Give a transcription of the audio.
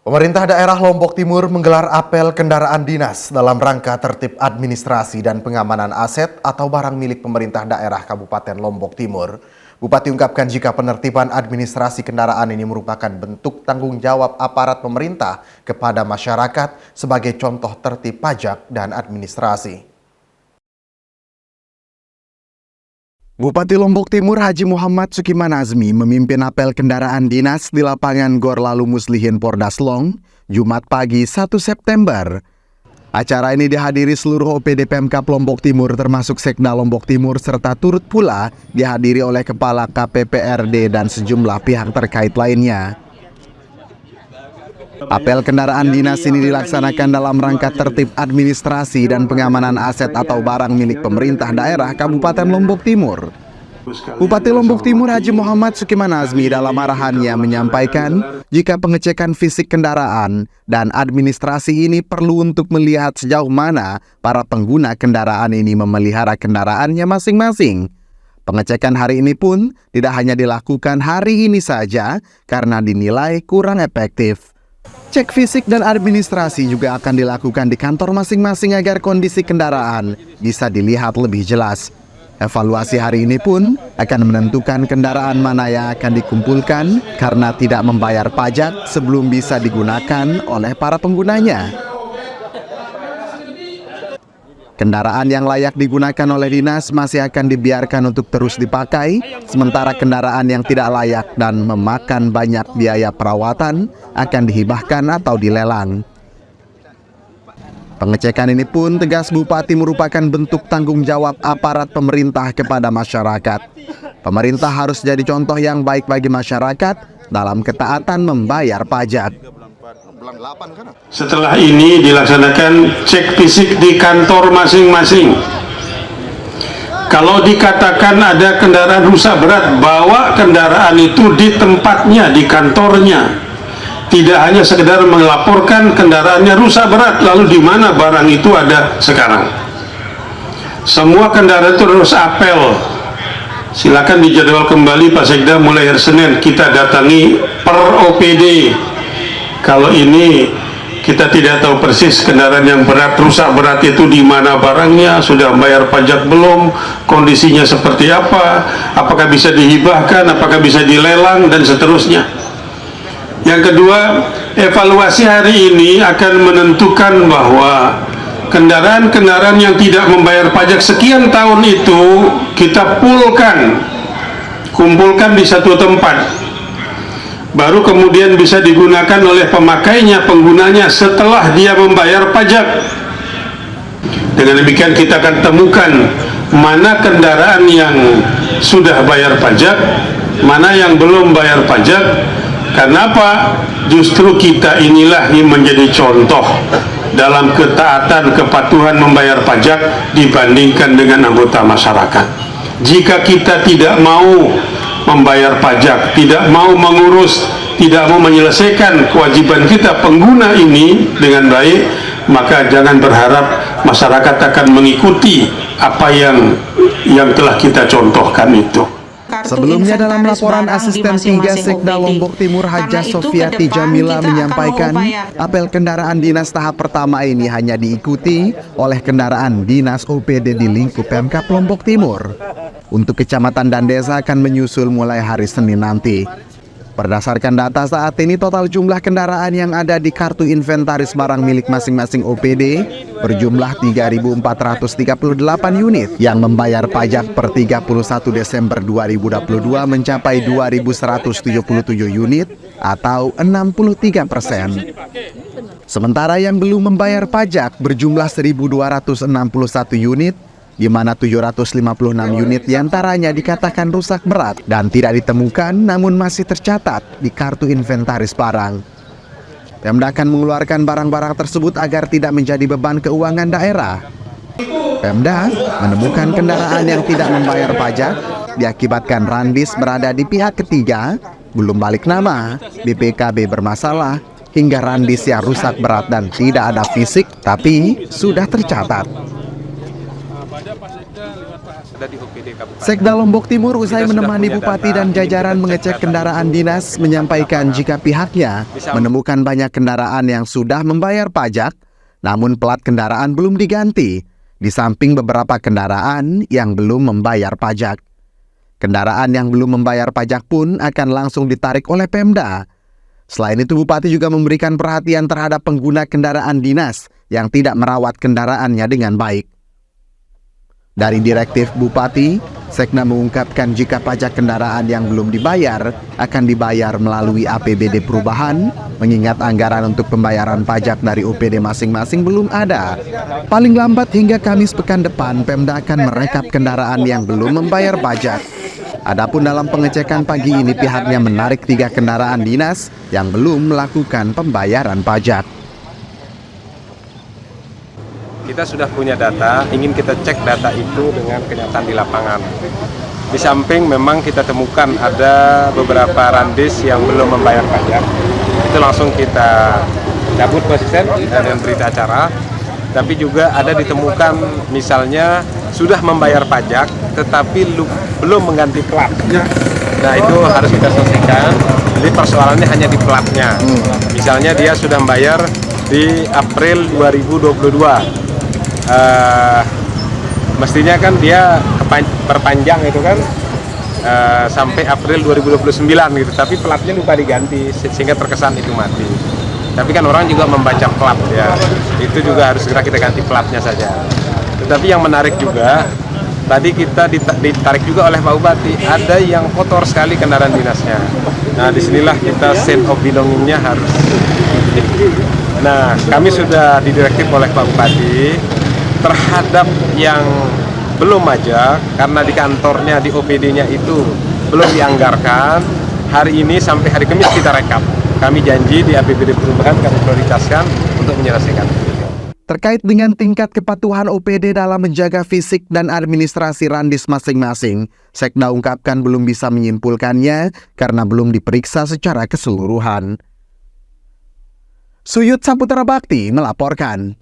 Pemerintah daerah Lombok Timur menggelar apel kendaraan dinas dalam rangka tertib administrasi dan pengamanan aset atau barang milik pemerintah daerah Kabupaten Lombok Timur. Bupati ungkapkan jika penertiban administrasi kendaraan ini merupakan bentuk tanggung jawab aparat pemerintah kepada masyarakat sebagai contoh tertib pajak dan administrasi. Bupati Lombok Timur Haji Muhammad Sukiman Azmi memimpin apel kendaraan dinas di lapangan Gor Lalu Muslihin Pordaslong, Jumat pagi 1 September. Acara ini dihadiri seluruh OPD Pemkab Lombok Timur termasuk Sekda Lombok Timur serta turut pula dihadiri oleh Kepala KPPRD dan sejumlah pihak terkait lainnya. Apel kendaraan dinas ini dilaksanakan dalam rangka tertib administrasi dan pengamanan aset atau barang milik pemerintah daerah Kabupaten Lombok Timur. Bupati Lombok Timur Haji Muhammad Sukiman Azmi dalam arahannya menyampaikan jika pengecekan fisik kendaraan dan administrasi ini perlu untuk melihat sejauh mana para pengguna kendaraan ini memelihara kendaraannya masing-masing. Pengecekan hari ini pun tidak hanya dilakukan hari ini saja karena dinilai kurang efektif. Cek fisik dan administrasi juga akan dilakukan di kantor masing-masing agar kondisi kendaraan bisa dilihat lebih jelas. Evaluasi hari ini pun akan menentukan kendaraan mana yang akan dikumpulkan karena tidak membayar pajak sebelum bisa digunakan oleh para penggunanya. Kendaraan yang layak digunakan oleh dinas masih akan dibiarkan untuk terus dipakai, sementara kendaraan yang tidak layak dan memakan banyak biaya perawatan akan dihibahkan atau dilelang. Pengecekan ini pun tegas Bupati merupakan bentuk tanggung jawab aparat pemerintah kepada masyarakat. Pemerintah harus jadi contoh yang baik bagi masyarakat dalam ketaatan membayar pajak. Setelah ini dilaksanakan cek fisik di kantor masing-masing. Kalau dikatakan ada kendaraan rusak berat, bawa kendaraan itu di tempatnya, di kantornya. Tidak hanya sekedar melaporkan kendaraannya rusak berat, lalu di mana barang itu ada sekarang. Semua kendaraan itu harus apel. Silakan dijadwal kembali Pak Sekda mulai hari Senin kita datangi per OPD. Kalau ini kita tidak tahu persis kendaraan yang berat, rusak berat itu di mana barangnya, sudah bayar pajak belum, kondisinya seperti apa, apakah bisa dihibahkan, apakah bisa dilelang, dan seterusnya. Yang kedua, evaluasi hari ini akan menentukan bahwa kendaraan-kendaraan yang tidak membayar pajak sekian tahun itu kita kumpulkan di satu tempat. Baru kemudian bisa digunakan oleh pemakainya, penggunanya setelah dia membayar pajak. Dengan demikian kita akan temukan mana kendaraan yang sudah bayar pajak, mana yang belum bayar pajak. Karena apa? Justru kita inilah yang menjadi contoh dalam ketaatan, kepatuhan membayar pajak dibandingkan dengan anggota masyarakat. Jika kita tidak mau membayar pajak, tidak mau mengurus, tidak mau menyelesaikan kewajiban kita pengguna ini dengan baik, maka jangan berharap masyarakat akan mengikuti apa yang telah kita contohkan itu. Sebelumnya dalam laporan asisten 3 Sekda Lombok Timur Hajah Sofiati Jamila menyampaikan apel kendaraan dinas tahap pertama ini hanya diikuti oleh kendaraan dinas OPD di lingkup Pemkab Lombok Timur. Untuk kecamatan dan desa akan menyusul mulai hari Senin nanti. Berdasarkan data saat ini total jumlah kendaraan yang ada di kartu inventaris barang milik masing-masing OPD berjumlah 3.438 unit yang membayar pajak per 31 Desember 2022 mencapai 2.177 unit atau 63%. Sementara yang belum membayar pajak berjumlah 1.261 unit, di mana 756 unit diantaranya dikatakan rusak berat dan tidak ditemukan namun masih tercatat di kartu inventaris barang. Pemda akan mengeluarkan barang-barang tersebut agar tidak menjadi beban keuangan daerah. Pemda menemukan kendaraan yang tidak membayar pajak diakibatkan randis berada di pihak ketiga, belum balik nama, BPKB bermasalah, hingga randis yang rusak berat dan tidak ada fisik tapi sudah tercatat. ada di OPD Kabupaten. Sekda Lombok Timur usai menemani Bupati dan jajaran mengecek kendaraan dinas menyampaikan jika pihaknya menemukan banyak kendaraan yang sudah membayar pajak, namun plat kendaraan belum diganti, di samping beberapa kendaraan yang belum membayar pajak. Kendaraan yang belum membayar pajak pun akan langsung ditarik oleh Pemda. Selain itu, Bupati juga memberikan perhatian terhadap pengguna kendaraan dinas yang tidak merawat kendaraannya dengan baik. Dari direktif Bupati, Sekda mengungkapkan jika pajak kendaraan yang belum dibayar akan dibayar melalui APBD perubahan, mengingat anggaran untuk pembayaran pajak dari OPD masing-masing belum ada. Paling lambat hingga Kamis pekan depan, Pemda akan merekap kendaraan yang belum membayar pajak. Adapun dalam pengecekan pagi ini, pihaknya menarik 3 kendaraan dinas yang belum melakukan pembayaran pajak. Kita sudah punya data, ingin kita cek data itu dengan kenyataan di lapangan. Di samping memang kita temukan ada beberapa randis yang belum membayar pajak. Itu langsung kita cabut konsisten dengan berita acara. Tapi juga ada ditemukan misalnya sudah membayar pajak tetapi belum mengganti plat. Nah itu harus kita selesaikan. Jadi persoalannya hanya di platnya. Misalnya dia sudah membayar di April 2022. Mestinya kan dia perpanjang itu kan sampai April 2029 gitu, tapi platnya lupa diganti sehingga terkesan itu mati. Tapi kan orang juga membaca plat ya, itu juga harus segera kita ganti platnya saja. Tetapi yang menarik juga, tadi kita ditarik juga oleh Pak Bupati, ada yang kotor sekali kendaraan dinasnya. Nah disinilah kita sense of belonging-nya harus. Nah kami sudah didirektif oleh Pak Bupati terhadap yang belum pajak, karena di kantornya, di OPD-nya itu belum dianggarkan. Hari ini sampai hari Kamis kita rekap. Kami janji di APBD perubahan kami prioritaskan untuk menyelesaikan. Terkait dengan tingkat kepatuhan OPD dalam menjaga fisik dan administrasi randis masing-masing, Sekda ungkapkan belum bisa menyimpulkannya karena belum diperiksa secara keseluruhan. Suyut Saputra Bakti melaporkan.